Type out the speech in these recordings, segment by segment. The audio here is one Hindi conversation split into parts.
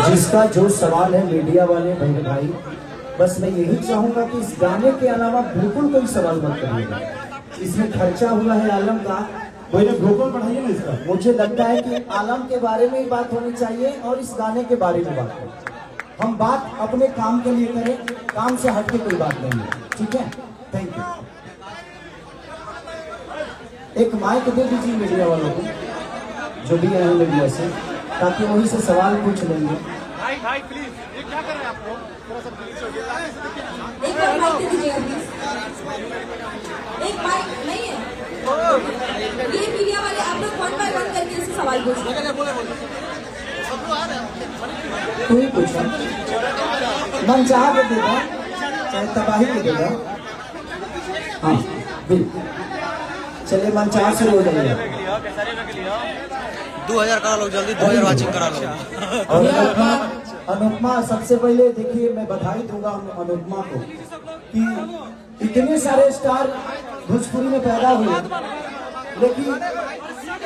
जिसका जो सवाल है मीडिया वाले बहन भाई, बस मैं यही चाहूंगा कि इस गाने के अलावा बिल्कुल कोई सवाल मत करिएगा। इसमें खर्चा हुआ है आलम का, भूगोल पढ़ाइए ना इसका। मुझे लगता है कि आलम के बारे में ही बात होनी चाहिए और इस गाने के बारे में बात करें। हम बात अपने काम के लिए करें, काम से हटके कोई बात नहीं है, ठीक है? Thank you. एक माइक दे दीजिए मीडिया वालों को, जो भी आए मीडिया से, ताकि वहीं से सवाल पूछ लेंगे। भाई प्लीज, ये क्या कर रहे हैं आपको? थोड़ा सा प्लीज हो गया। एक माइक दे दीजिएगा प्लीज। एक माइक नहीं है ये मीडिया वाले, आप लोग 1 बाय 1 करके इससे सवाल पूछिए। कोई पूछा मन चाह के देगा, चाहे तबाही के देगा। हाँ बिल्कुल, चलिए मन चाह से हो जाएगा। 2000 करा लो जल्दी, 2000 वाचिंग करा लो। और अनुपमा, सबसे पहले देखिए मैं बधाई दूंगा अनुपमा को कि इतने सारे स्टार भोजपुरी में पैदा हुए, लेकिन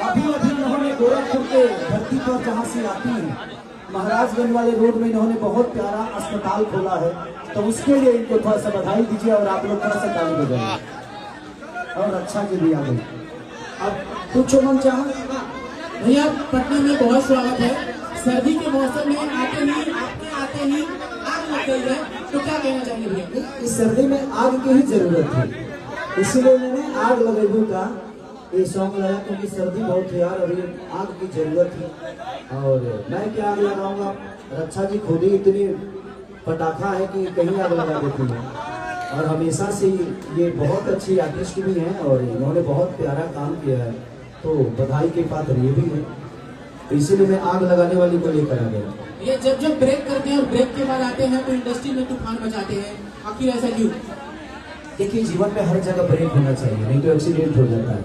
अभी उन्होंने गोरखपुर के धरती पर जहाँ से आती है, महाराजगंज वाले रोड में इन्होंने बहुत प्यारा अस्पताल खोला है, तो उसके लिए इनको थोड़ा सा बधाई दीजिए और आप लोग थोड़ा सा ताली बजाइए। और अच्छा जी भी आ गई। अब पूछो मन चाह। भैया पटना में बहुत स्वागत है। सर्दी के मौसम में आते ही आग लग गई है, तो क्या कहना चाहेंगे भैया? इस सर्दी में आग की ही जरूरत है, इसीलिए मैंने आग लगेबू का ये सॉन्ग लगाया, क्योंकि सर्दी बहुत है यार और ये आग की जरूरत है। और मैं क्या आग लगाऊंगा, रक्षा जी खुद ही इतनी पटाखा है कि कहीं आग लगा देती है। और हमेशा से ये बहुत अच्छी आर्टिस्ट भी हैं और इन्होंने बहुत प्यारा काम किया है, तो बधाई के पात्र ये भी है, तो इसीलिए मैं आग लगाने वाली को लेकर आ गया। ये जब ब्रेक करते हैं और ब्रेक के बाद आते हैं तो इंडस्ट्री में तूफान मचाते हैं, आखिर ऐसा क्यों? देखिए जीवन में हर जगह ब्रेक होना चाहिए, नहीं तो एक्सीडेंट हो जाता है।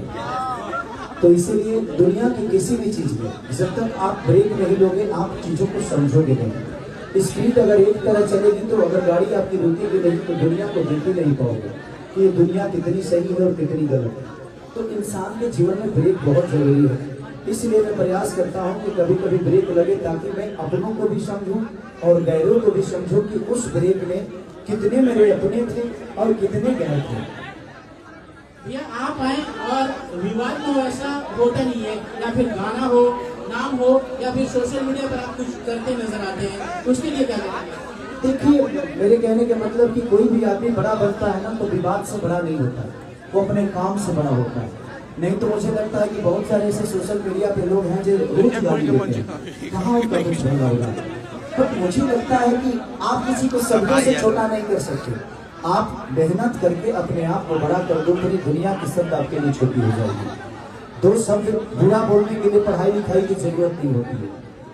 तो इसीलिए दुनिया की किसी भी चीज में जब तक आप ब्रेक नहीं लोगे, आप चीजों को समझोगे नहीं। स्पीड अगर एक तरह चलेगी तो अगर गाड़ी आपकी रुकेगी नहीं तो दुनिया को देख ही नहीं पाओगे कि ये दुनिया कितनी सही है और कितनी गलत है। तो इंसान के जीवन में ब्रेक बहुत जरूरी है, इसलिए मैं प्रयास करता हूँ कि कभी कभी ब्रेक लगे, ताकि मैं अपनों को भी समझूं और गैरों को भी समझूं कि उस ब्रेक में कितने मेरे अपने थे और कितने गैर थे। भैया आप आए और विवाद तो ऐसा होता नहीं है, या फिर गाना हो, नाम हो, या फिर सोशल मीडिया पर आप कुछ करते नजर आते हैं, उसके लिए क्या करेंगे? देखिए मेरे कहने के मतलब कि कोई भी आदमी बड़ा बनता है ना, तो विवाद से बड़ा नहीं होता, वो अपने काम से बड़ा होता है। नहीं तो मुझे लगता है कि बहुत सारे ऐसे सोशल मीडिया पे लोग हैं जो रोज गाली देते हैं, कहाँ उनका कुछ भला होगा। बट मुझे लगता है कि आप किसी को शब्दों से छोटा नहीं कर सकते, आप मेहनत करके अपने आप को बड़ा कर दो, पूरी दुनिया की शब्द आपके लिए छोटी हो जाएगी। दो शब्द बुरा बोलने के लिए पढ़ाई लिखाई की जरूरत नहीं होती है।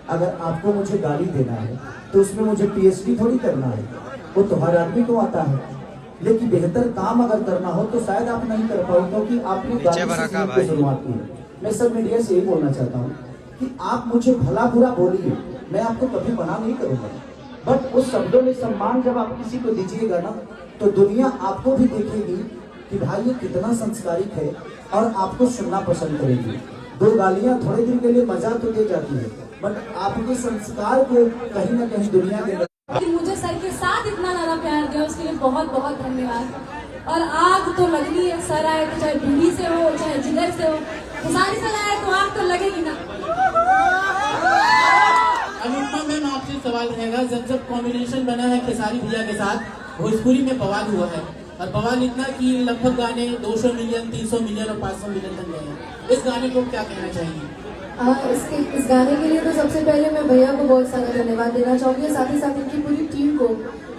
अगर आपको मुझे गाली देना है तो उसमें मुझे PhD थोड़ी करना है, वो तो हर आदमी को आता है। लेकिन बेहतर काम अगर करना हो तो शायद आप नहीं कर पाओ, क्योंकि आपने गाली से शुरुआत की है। मैं सब मीडिया से यही बोलना चाहता हूँ कि आप मुझे भला बुरा बोलिए, मैं आपको कभी मना नहीं करूँगा, बट उस शब्दों में सम्मान जब आप किसी को दीजिएगा ना, तो दुनिया आपको भी देखेगी कि भाई ये कितना संस्कारिक है और आपको सुनना पसंद करेगी। दो गालियां थोड़े दिन के लिए मजा तो दे जाती है, बट आपके संस्कार को कहीं ना कहीं दुनिया के मुझे सर के साथ इतना ज्यादा प्यार दिया, उसके लिए बहुत बहुत धन्यवाद। और आग तो लगनी है, सर आए तो चाहे भिंडी से हो चाहे जिगर से हो, सारी से आए तो आग तो लगेगी ना। अनुपमा मैम आपसे सवाल रहेगा, जब कॉम्बिनेशन बना है खेसारी भैया के साथ, भोजपुरी में बवाल हुआ है, और बवाल इतना कि लगभग गाने 200 मिलियन 300 मिलियन और 500 मिलियन बन गए हैं। इस गाने को क्या कहना चाहिए? इस गाने के लिए तो सबसे पहले मैं भैया को बहुत सारा धन्यवाद देना चाहूँगी, साथ ही साथ इनकी पूरी टीम को,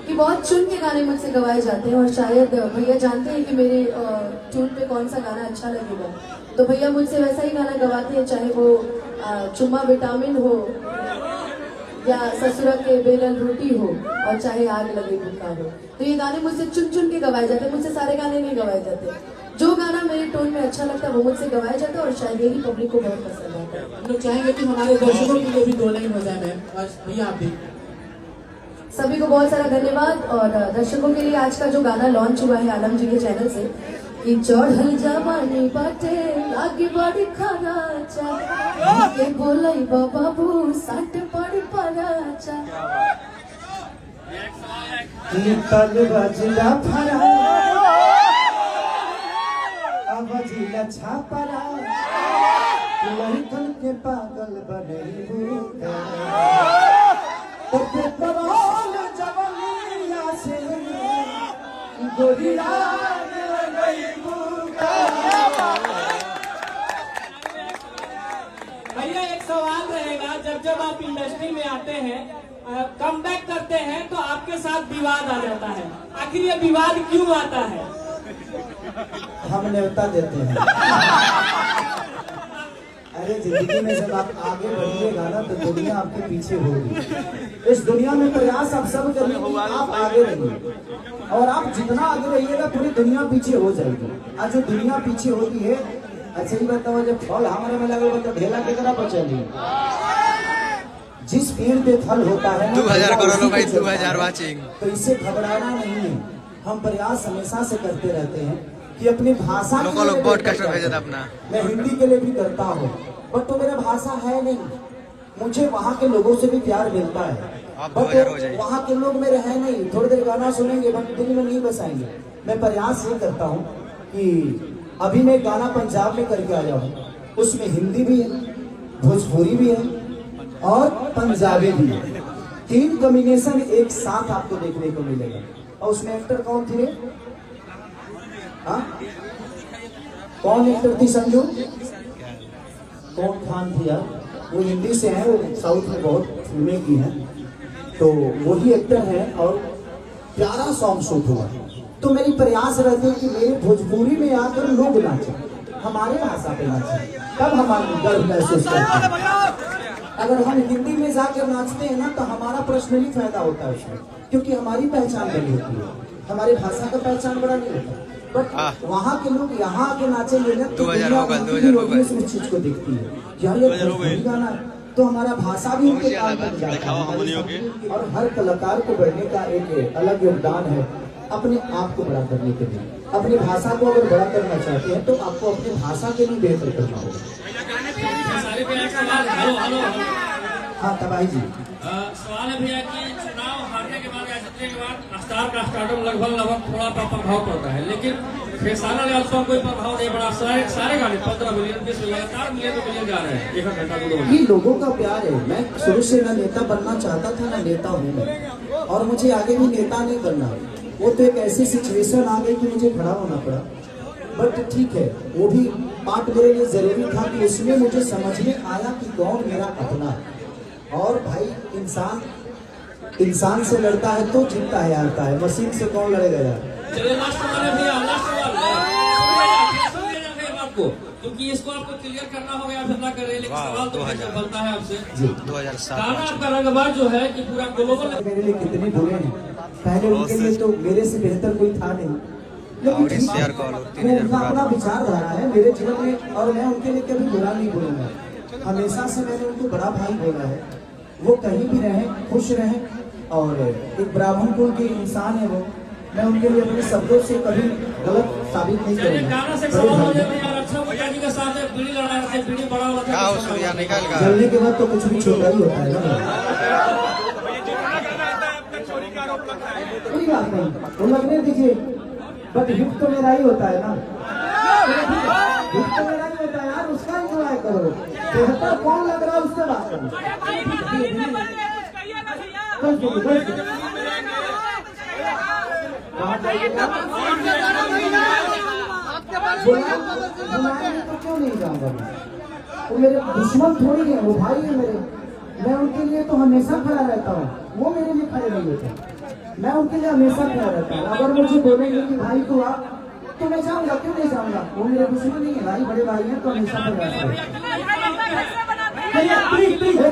कि बहुत चुन के गाने मुझसे गवाए जाते हैं और शायद भैया जानते हैं कि मेरे ट्यून पे कौन सा गाना अच्छा लगेगा, तो भैया मुझसे वैसा ही गाना गवाते हैं, चाहे वो चुम्मा विटामिन हो या ससुरा के बेलन रोटी हो और चाहे आग लगे भूखा हो। तो ये गाने मुझसे चुन चुन के गवाए जाते हैं, मुझसे सारे गाने नहीं गवाए जाते। जो गाना मेरे टोन में अच्छा लगता है वो मुझसे गवाया जाता है और शायद यही पब्लिक को बहुत पसंद आता है। हम लोग चाहेंगे कि हमारे दर्शकों के लिए भी 2 लाइन हो जाए मैम, और भैया आप भी। सभी को बहुत सारा धन्यवाद। और दर्शकों के लिए आज का जो गाना लॉन्च हुआ है आलम जी के चैनल से, कि चढ़ल जवानी बाटे लागी बड़ी खरा चा, बोलाई बाबू साट पड़ी परा बच्चा। तल बजला फरा अब जिला छापरा लड़कन के पागल बनैबू तो पेट्रोल जवनिया से गोरिया भैया एक सवाल रहेगा, जब जब आप इंडस्ट्री में आते हैं, कम बैक करते हैं तो आपके साथ विवाद आ जाता है, आखिर ये विवाद क्यों आता है? हम न्योता देते हैं। अरे जिंदगी में जब आप आगे बढ़िएगा ना तो दुनिया आपके पीछे होगी। इस दुनिया में प्रयास आप सब करिए, आप आगे रहिए और आप जितना आगे रहिएगा पूरी दुनिया पीछे हो जाएगी। आज जो दुनिया पीछे होती है, अच्छा ही बताओ, जब फल हमारे में लगे तो ढेला के तरह बचेगी। जिस पेड़ पे फल होता है 2000 करोड़ भाई, 2000 वाचिंग। तो इससे घबराना नहीं है। हम प्रयास हमेशा से करते रहते हैं कि अपनी भाषा के लिए पॉडकास्ट भेजा अपना। मैं हिंदी के लिए भी करता हूँ, बट तो मेरा भाषा है नहीं। मुझे वहाँ के लोगों से भी प्यार मिलता है, बट वहाँ के लोग मेरे हैं नहीं। थोड़ी देर गाना सुनेंगे बट दिल में नहीं बसाएंगे। मैं प्रयास ये करता हूँ कि अभी मैं गाना पंजाब में करके आया हूँ, उसमें हिंदी भी है, भोजपुरी भी है और पंजाबी भी है। 3 कॉम्बिनेशन एक साथ आपको देखने को मिलेगा। और उसमें एक्टर कौन थे? हाँ, कौन एक्टर थी? संजू कौन खान थी यार? वो हिंदी से है, वो साउथ में बहुत फिल्में की हैं, तो वही एक्टर है और प्यारा सॉन्ग शूट हुआ। तो मेरी प्रयास रहती है कि मेरे भोजपुरी में आकर लोग नाचे, हमारे भाषा पे नाचे, तब हम गर्व महसूस करते हैं। अगर हम हिंदी में जाकर नाचते हैं ना तो हमारा पर्सनली फायदा होता है उसमें, क्योंकि हमारी पहचान बड़ी होती है, हमारी भाषा का पहचान बड़ा नहीं होता। बट वहाँ के लोग यहाँ आके नाचेंगे ना तो उस चीज को दिखती है, यार ये भोजपुरी गाना, तो हमारा भाषा भी उनके काम बन जाता है। और हर कलाकार को बढ़ने का एक अलग योगदान है अपने आप को बड़ा करने के लिए। अपनी भाषा को अगर बड़ा करना चाहते हैं तो आपको अपनी भाषा के लिए बेहतर करना होगा। हाँ तबाही जी, सवाल है भैया कि चुनाव हारने के बाद या जीतने के बाद स्टार का स्टार्टअप लगभग थोड़ा प्रभाव पड़ता है, लेकिन खेसारा लाल का कोई प्रभाव नहीं पड़ा। सारे गाने 15 मिलियन 20 मिलियन लगातार मिलियन जा रहे हैं एक घंटा 2 घंटा। ये लोगों का प्यार है। मैं शुरू से ना नेता बनना चाहता था ना नेता हूँ मैं, और मुझे आगे भी नेता नहीं बनना। वो तो एक ऐसी सिचुएशन आ गई कि मुझे खड़ा होना पड़ा, बट ठीक है, वो भी पार्ट मेरे लिए जरूरी था कि उसमें मुझे समझ में आया कि कौन मेरा अपना है। और भाई इंसान से लड़ता है तो जीतता है, हारता है, मशीन से कौन लड़ेगा यार। चलिए लास्ट सवाल है भैया, लास्ट सवाल आपको, क्योंकि इसको आपको क्लियर करना होगा, फिर ना करें, लेकिन सवाल तो बनता है आपसे। 2007 गाना आपका रंगबाज जो है कि पूरा ग्लोबल मेरे लिए कितने बुरे हैं, पहले उनके लिए तो मेरे से बेहतर कोई था नहीं, लेकिन ठीक है, वो उनका अपना विचारधारा है मेरे जीवन में, और मैं उनके लिए कभी बुरा नहीं बोलूंगा। हमेशा से मैंने उनको बड़ा भाई बोला है। वो कहीं भी रहें, खुश रहें, और एक ब्राह्मण कुल के इंसान है वो। मैं उनके लिए अपने शब्दों से कभी गलत साबित नहीं करूंगा। जलने के बाद तो कुछ भी छोटा ही होता है ना, कोई बात नहीं, वो लगने दीजिए, बट हिट तो मेरा ही होता है ना, हिट तो मेरा ही होता है यार, उसका एंजॉय करो। बेहतर कौन लग रहा है उससे बात करो। बुलाएंगे तो क्यों नहीं जाऊंगा मैं? वो मेरे दुश्मन थोड़ी है, वो भाई है मेरे। मैं उनके लिए तो हमेशा खड़ा रहता हूँ, वो मेरे लिए खड़े नहीं होते। मैं उनके लिए हमेशा खड़ा रहता हूँ। अगर मुझे बोलेंगे कि भाई तू आ, तो मैं जाऊंगा, क्यों नहीं जाऊंगा? वो मेरे दुश्मन नहीं है, भाई बड़े भाई हैं, तो हमेशा खड़े रहता हूँ।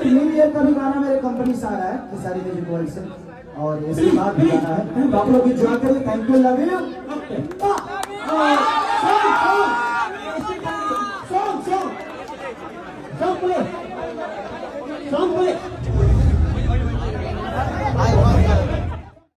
न्यू ईयर का भी गाना मेरे कंपनी से आ रहा है, खेसारी म्यूजिक वर्ल्ड से, और इसके बाद भी गाना है। आप लोग एंजॉय करिए, thank you, love you. Song play